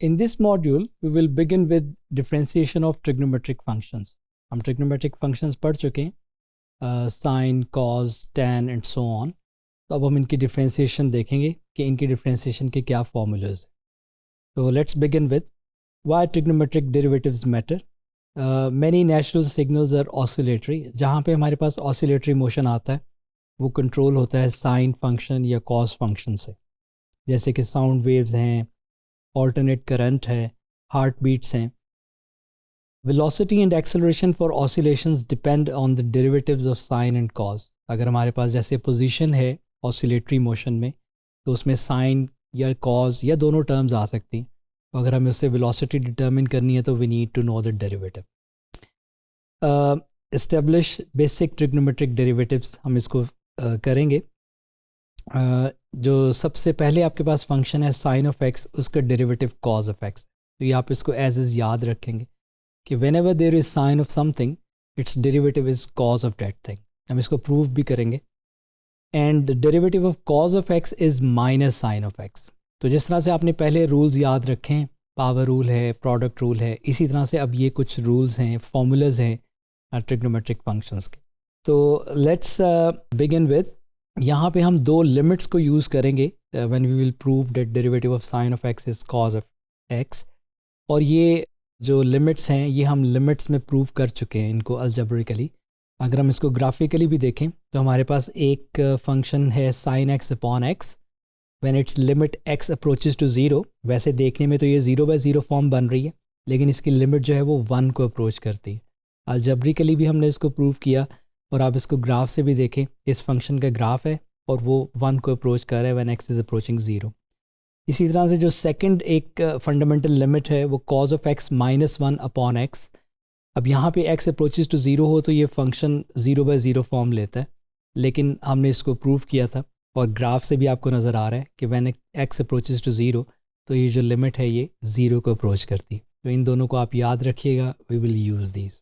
In this module, we will begin with differentiation of trigonometric functions. हम trigonometric functions पढ़ चुके हैं, sin, cos, tan and so on. तो अब हम इनकी differentiation देखेंगे कि इनकी differentiation के क्या formulas हैं. So let's begin with why trigonometric derivatives matter. Many natural signals are oscillatory. जहाँ पे हमारे पास oscillatory motion आता है वो control होता है sin function या cos function से, जैसे कि sound waves हैं, alternate current है, heartbeats हैं. Velocity and acceleration for oscillations depend on the derivatives of sine and cos. अगर हमारे पास जैसे position है oscillatory motion में तो उसमें sine या cos या दोनों terms आ सकती हैं. तो अगर हमें उससे velocity determine करनी है तो we need to know the derivative. Establish basic trigonometric derivatives हम इसको करेंगे. जो सबसे पहले आपके पास फंक्शन है sin of x, उसका डेरिवेटिव cos of x. तो ये आप इसको एज इज़ याद रखेंगे कि whenever there is sin of something, its derivative is cos of that thing. हम इसको प्रूव भी करेंगे. And derivative of cos of x is minus sin of x. तो जिस तरह से आपने पहले रूल्स याद रखे हैं, पावर रूल है, प्रोडक्ट रूल है, इसी तरह से अब ये कुछ रूल्स हैं, फॉर्मूलाज हैं ट्रिग्नोमेट्रिक फंक्शंस के. तो लेट्स बिगिन विद, यहाँ पे हम दो लिमिट्स को यूज़ करेंगे when we will prove that derivative of sine of X is cos of X. और ये जो लिमिट्स हैं ये हम लिमिट्स में प्रूव कर चुके हैं इनको अलजेब्रिकली. अगर हम इसको ग्राफिकली भी देखें तो हमारे पास एक फंक्शन है sine X upon X when its limit X approaches to zero. वैसे देखने में तो ये 0/0 फॉर्म बन रही है, लेकिन इसकी लिमिट जो है वो 1 को अप्रोच करती है. अलजेब्रिकली भी हमने इसको प्रूव किया और आप इसको ग्राफ से भी देखें. इस फंक्शन का ग्राफ है और वो 1 को अप्रोच कर रहा है व्हेन एक्स इज़ अप्रोचिंग 0. इसी तरह से जो सेकंड एक फंडामेंटल लिमिट है वो cause of x -1 upon x. अब यहाँ पे एक्स अप्रोचेस टू 0 हो तो ये फंक्शन 0/0 फॉर्म लेता है, लेकिन हमने इसको प्रूव किया था और ग्राफ से भी आपको नज़र आ रहा है कि व्हेन एक्स अप्रोचेस टू 0 तो ये जो लिमिट है ये 0 को अप्रोच करती है. तो इन दोनों को आप याद रखिएगा, वी विल यूज़ दीज.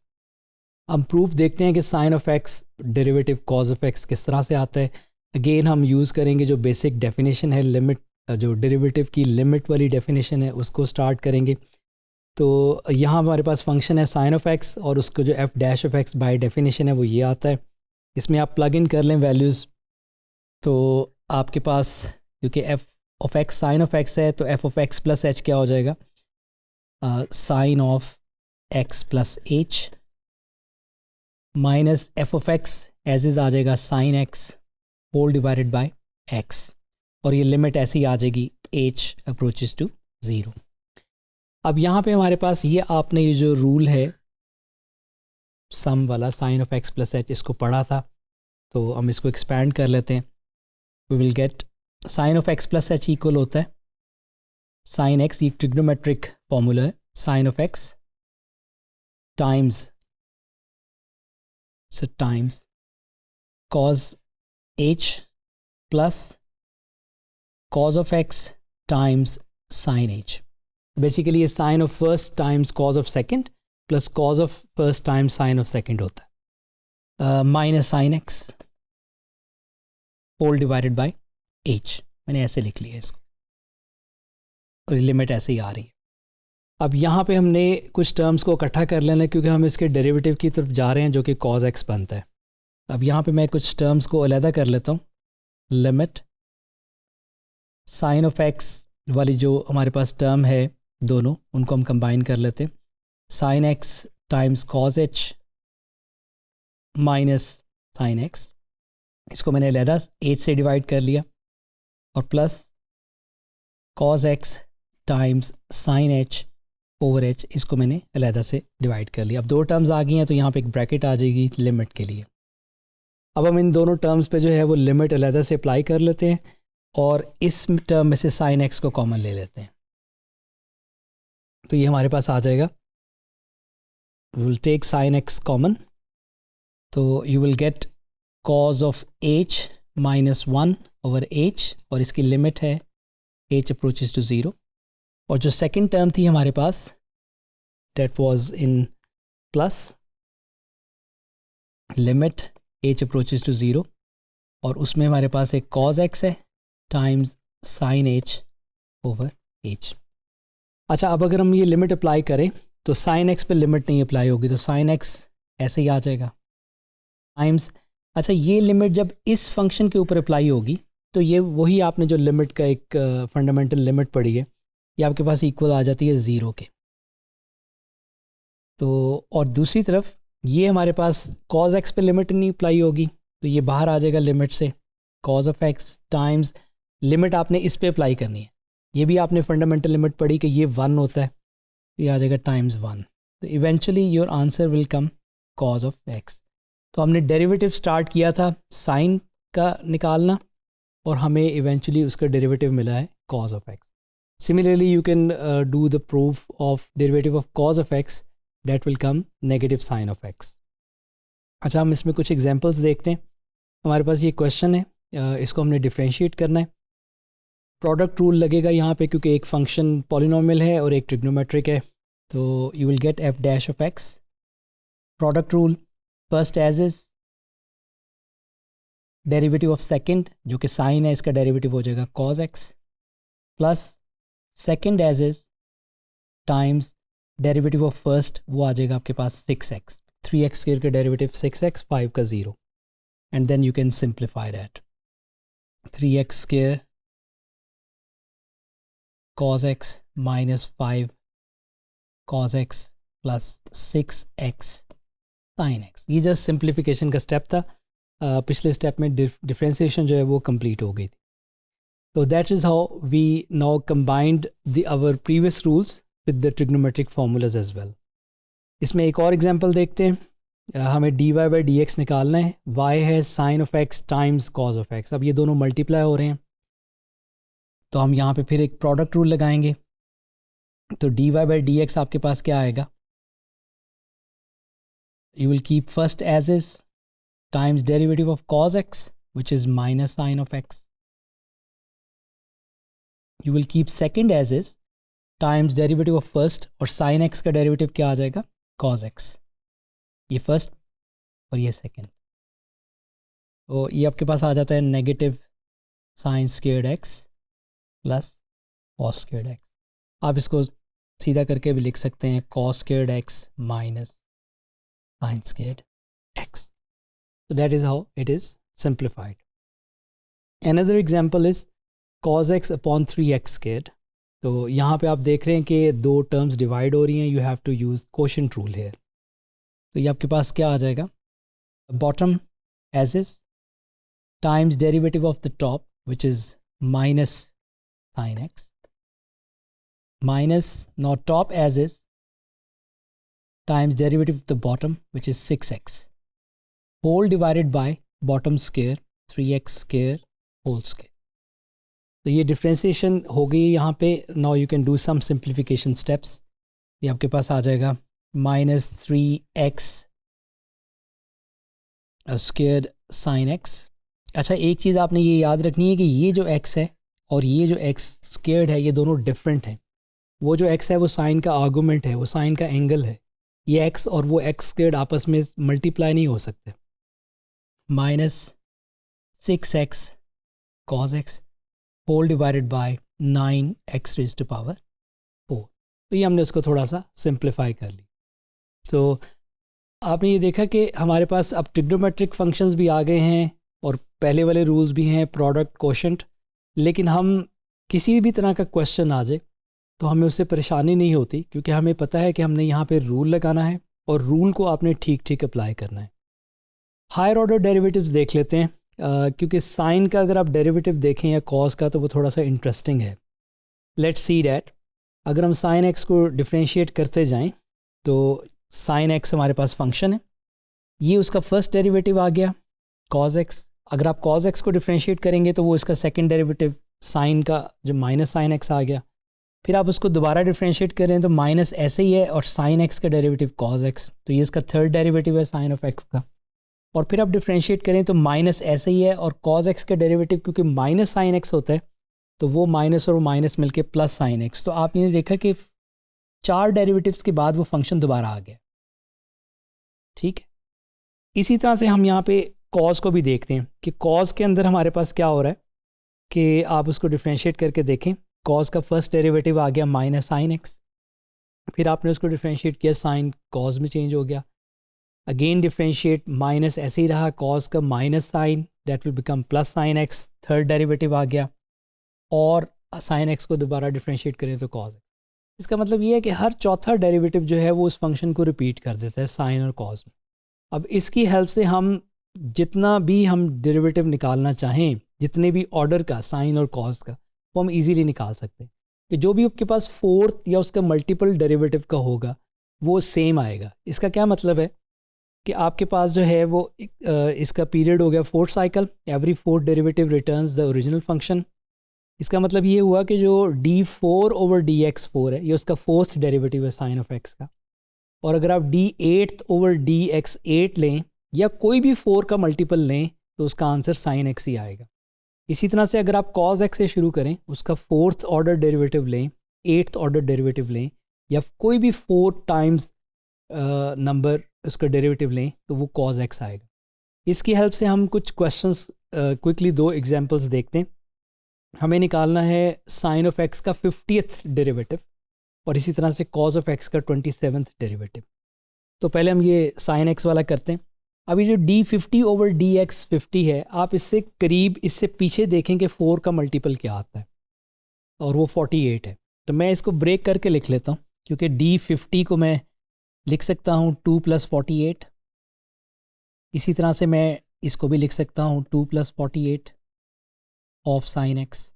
हम प्रूफ देखते हैं कि sine of X derivative cos of X किस तरह से आता है. अगेन हम यूज़ करेंगे जो बेसिक डेफिनेशन है, लिमिट जो डेरिवेटिव की लिमिट वाली डेफिनेशन है उसको स्टार्ट करेंगे. तो यहाँ हमारे पास फंक्शन है साइन ऑफ एक्स और उसको जो F dash of x by definition है वो ये आता है. इसमें आप प्लग इन कर लें वैल्यूज़ तो आपके पास, क्योंकि F of X sine of X है तो F of X plus H क्या हो जाएगा, sine of X plus H minus F of X as is आ जाएगा sine X whole divided by X. और ये लिमिट ऐसे ही आ जाएगी एच अप्रोचेस टू 0. अब यहाँ पे हमारे पास ये आपने ये जो रूल है सम वाला sine of X plus H इसको पढ़ा था, तो हम इसको एक्सपैंड कर लेते हैं. We will get sine of X plus H equal होता है साइन एक्स, ये ट्रिग्नोमेट्रिक फॉर्मूला है, sine of X times cos H plus cos of x times sin h. Basically ये sine of first times cos of second plus cos of first times sine of second होता है, minus sine X whole divided by H. मैंने ऐसे लिख लिया इसको और limit ऐसे ही आ रही है. अब यहाँ पे हमने कुछ टर्म्स को इकट्ठा कर लेना क्योंकि हम इसके डेरिवेटिव की तरफ जा रहे हैं जो कि कॉज एक्स बनता है. अब यहाँ पे मैं कुछ टर्म्स को अलहदा कर लेता हूँ. लिमिट साइन ऑफ एक्स वाली जो हमारे पास टर्म है दोनों उनको हम कंबाइन कर लेते हैं. Sine x times cos H minus sine x, इसको मैंने अलहदा एच से डिवाइड कर लिया, और plus cos x times sine H over H, इसको मैंने अलहदा से डिवाइड कर लिया. अब दो टर्म्स आ गई हैं तो यहाँ पे एक ब्रैकेट आ जाएगी लिमिट के लिए. अब हम इन दोनों टर्म्स पे जो है वो लिमिट अलहदा से अप्लाई कर लेते हैं और इस टर्म में से साइन एक्स को कॉमन ले लेते हैं. तो ये हमारे पास आ जाएगा, we will take sine X common, तो you will get cos of H -1 over H और इसकी लिमिट है एच अप्रोचेस टू 0. और जो सेकंड टर्म थी हमारे पास that was in plus limit H approaches to 0 और उसमें हमारे पास एक कॉज एक्स है times sine H over H. अच्छा, अब अगर हम ये लिमिट अप्लाई करें तो साइन एक्स पे लिमिट नहीं अप्लाई होगी, तो साइन एक्स ऐसे ही आ जाएगा टाइम्स। अच्छा, ये लिमिट जब इस फंक्शन के ऊपर अप्लाई होगी तो ये वही आपने जो लिमिट का एक फंडामेंटल लिमिट पढ़ी है, ये आपके पास इक्वल आ जाती है 0 के। तो और दूसरी तरफ ये हमारे पास कॉज एक्स पे लिमिट नहीं अप्लाई होगी, तो ये बाहर आ जाएगा लिमिट से, cause of X times limit आपने इस पे अप्लाई करनी है। ये भी आपने फंडामेंटल लिमिट पढ़ी कि ये 1 होता है, तो ये आ जाएगा टाइम्स 1। तो eventually your answer will come cause of x. तो हमने डेरिवेटिव स्टार्ट किया था साइन का निकालना, और हमें इवेंचुअली उसका डेरिवेटिव मिला है cos of X. Similarly you can do the proof of derivative of cos of X, that will come negative sine of X. अच्छा, हम इसमें कुछ एग्जांपल्स देखते हैं। हमारे पास ये क्वेश्चन है, इसको हमने डिफरेंशिएट करना है। प्रोडक्ट रूल लगेगा यहाँ पे, क्योंकि एक फंक्शन पॉलिनोमियल है और एक ट्रिग्नोमेट्रिक है, तो you will get F dash of X. Product rule first as is, derivative of second जो कि साइन है, इसका डेरिवेटिव हो जाएगा cos X, plus second as is times derivative of first, वो आ जाएगा आपके पास 6x, 3x स्क्वायर का डेरिवेटिव 6x, 5 का 0, and then you can simplify that. 3x square cos x minus 5 cos x plus 6x sin x। ये just simplification का step था। पिछले स्टेप में डिफ्रेंसिएशन जो है वो कंप्लीट हो गई थी। तो that is how we now combined the our previous rules with the trigonometric formulas as well. इसमें एक और एग्जांपल देखते हैं। हमें dy बाई डी एक्स निकालना है। y है sine of x times cos of x। अब ये दोनों मल्टीप्लाई हो रहे हैं, तो हम यहाँ पे फिर एक प्रोडक्ट रूल लगाएंगे। तो dy बाई डी एक्स आपके पास क्या आएगा, you will keep first as is times derivative of cos x which is minus sine of x, you will keep second as is times derivative of first, और sine x का derivative क्या आ जाएगा cos x, ये first और ये second. तो ये आपके पास आ जाता है negative sine squared x plus cos squared x। आप इसको सीधा करके भी लिख सकते हैं cos squared x minus sine squared x। So that is how it is simplified. Another example is cos x upon 3x squared. तो यहाँ पे आप देख रहे हैं कि दो टर्म्स डिवाइड हो रही हैं, you have to use quotient rule here. तो ये आपके पास क्या आ जाएगा, bottom as is times derivative of the top which is minus sine X, minus not top as is times derivative of the bottom which is 6x, whole divided by bottom square 3x square whole square. तो ये differentiation हो गई यहाँ पे। Now you can do some simplification steps. ये आपके पास आ जाएगा minus 3x square sine x. अच्छा, एक चीज़ आपने ये याद रखनी है कि ये जो x है और ये जो x स्क्वायर्ड है, ये दोनों डिफरेंट हैं। वो जो x है वो साइन का आर्गूमेंट है, वो साइन का एंगल है। ये x और वो x स्क्वायर्ड आपस में मल्टीप्लाई नहीं हो सकते। Minus 6x cos x whole divided by 9x raised to power 4। तो ये हमने उसको थोड़ा सा सिंप्लीफाई कर ली। तो आपने ये देखा कि हमारे पास अब ट्रिग्नोमेट्रिक फंक्शंस भी आ गए हैं और पहले वाले रूल्स भी हैं, प्रोडक्ट कोशेंट। लेकिन हम किसी भी तरह का क्वेश्चन आ जाए तो हमें उससे परेशानी नहीं होती, क्योंकि हमें पता है कि हमने यहाँ पे रूल लगाना है और रूल को आपने ठीक ठीक अप्लाई करना है। हायर ऑर्डर डेरिवेटिव्स देख लेते हैं, क्योंकि साइन का अगर आप डेरिवेटिव देखें या कॉस का तो वो थोड़ा सा इंटरेस्टिंग है। Let's see that. अगर हम साइन एक्स को डिफ्रेंशिएट करते जाएं तो साइन एक्स हमारे पास फंक्शन है, ये उसका फर्स्ट डेरिवेटिव आ गया कॉस एक्स। अगर आप कॉस एक्स को डिफ्रेंशिएट करेंगे तो वो इसका सेकंड डेरिवेटिव साइन का जो माइनस साइन एक्स आ गया। फिर आप उसको दोबारा डिफ्रेंशिएट करें तो माइनस ऐसे ही है और साइन एक्स का डेरिवेटिव कॉस एक्स, तो ये इसका थर्ड डेरिवेटिव है साइन ऑफ एक्स का। और फिर आप डिफ्रेंशिएट करें तो माइनस ऐसे ही है और कॉस एक्स का डेरिवेटिव क्योंकि माइनस साइन एक्स होता है तो वो माइनस और माइनस मिलके प्लस साइन एक्स। तो आप ये देखा कि 4 डेरिवेटिव्स के बाद वो फंक्शन दोबारा आ गया। ठीक है, इसी तरह से हम यहाँ पे कॉस को भी देखते हैं कि कॉस के अंदर हमारे पास क्या हो रहा है कि आप उसको डिफ्रेंशिएट करके देखें। कॉस का फर्स्ट डेरिवेटिव आ गया माइनस साइन एक्स, फिर आपने उसको डिफ्रेंशिएट किया, साइन कॉज में चेंज हो गया, अगेन डिफ्रेंशिएट, माइनस ऐसे ही रहा, कॉज का minus sine that will become plus sine X, third derivative आ गया, और साइन एक्स को दोबारा डिफ्रेंशिएट करें तो कॉज एक्स। इसका मतलब ये है कि हर चौथा डेरिवेटिव जो है वो उस फंक्शन को रिपीट कर देता है साइन और कॉज में। अब इसकी हेल्प से हम जितना भी हम डेरिवेटिव निकालना चाहें, जितने भी ऑर्डर का साइन और कॉज का, वो हम इजीली निकाल सकते हैं कि जो भी आपके पास फोर्थ या उसका मल्टीपल डेरिवेटिव का होगा वो सेम आएगा। इसका क्या मतलब है कि आपके पास जो है वो इसका पीरियड हो गया fourth cycle, every fourth derivative returns the original function. इसका मतलब ये हुआ कि जो d4/dx4 है ये उसका फोर्थ डेरिवेटिव है साइन ऑफ एक्स का, और अगर आप d8/dx8 लें या कोई भी 4 का मल्टीपल लें तो उसका आंसर साइन एक्स ही आएगा। इसी तरह से अगर आप कॉज एक्स से शुरू करें, उसका फोर्थ ऑर्डर डेरिवेटिव लें, एट्थ ऑर्डर डेरिवेटिव लें, या कोई भी 4 टाइम्स नंबर उसका डेरिवेटिव लें तो वो कॉज एक्स आएगा। इसकी हेल्प से हम कुछ क्वेश्चंस क्विकली 2 एग्जांपल्स देखते हैं। हमें निकालना है साइन ऑफ एक्स का 50th डेरिवेटिव और इसी तरह से कॉज ऑफ एक्स का 27th डेरिवेटिव। तो पहले हम ये साइन एक्स वाला करते हैं। अभी जो d50/dx50 है, आप इससे करीब, इससे पीछे देखें कि 4 का मल्टीपल क्या आता है, और वो 48 है। तो मैं इसको ब्रेक करके लिख लेता हूँ, क्योंकि d50 को मैं लिख सकता हूँ 2 + 48। इसी तरह से मैं इसको भी लिख सकता हूँ 2 + 48 ऑफ साइन एक्स।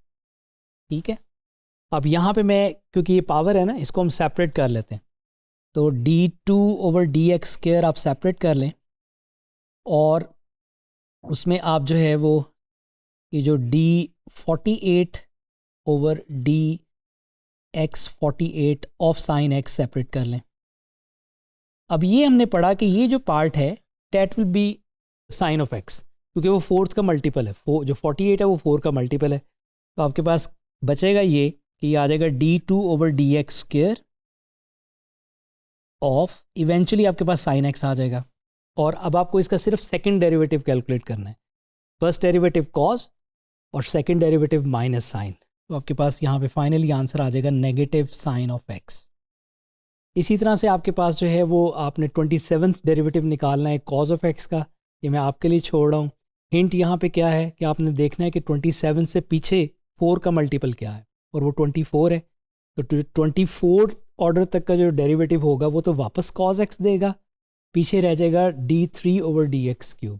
ठीक है, अब यहाँ पे मैं, क्योंकि ये पावर है ना, इसको हम सेपरेट कर लेते हैं। तो d2/dx² आप सेपरेट कर लें, और उसमें आप जो है वो ये जो d48/dx48 of sine x separate कर लें। अब ये हमने पढ़ा कि ये जो पार्ट है that will be sine of X, क्योंकि वो फोर्थ का मल्टीपल है, जो 48 है वो 4 का मल्टीपल है। तो आपके पास बचेगा ये कि ये आ जाएगा d2/dx² ऑफ, इवेंचुअली आपके पास साइन एक्स आ जाएगा। और अब आपको इसका सिर्फ सेकंड डेरिवेटिव कैलकुलेट करना है, फर्स्ट डेरिवेटिव कॉस और सेकंड डेरिवेटिव माइनस साइन। तो आपके पास यहाँ पे फाइनली आंसर आ जाएगा नेगेटिव साइन ऑफ एक्स। इसी तरह से आपके पास जो है वो आपने 27th डेरिवेटिव निकालना है कॉज ऑफ एक्स का, ये मैं आपके लिए छोड़ रहा हूँ। हिंट यहाँ पे क्या है कि आपने देखना है कि 27 से पीछे 4 का मल्टीपल क्या है, और वो 24 है। तो 24 ऑर्डर तक का जो डेरिवेटिव होगा वो तो वापस कॉज एक्स देगा, पीछे रह जाएगा d3/dx3,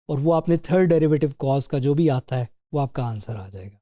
और वो आपने थर्ड डेरिवेटिव कॉज का जो भी आता है वो आपका आंसर आ जाएगा।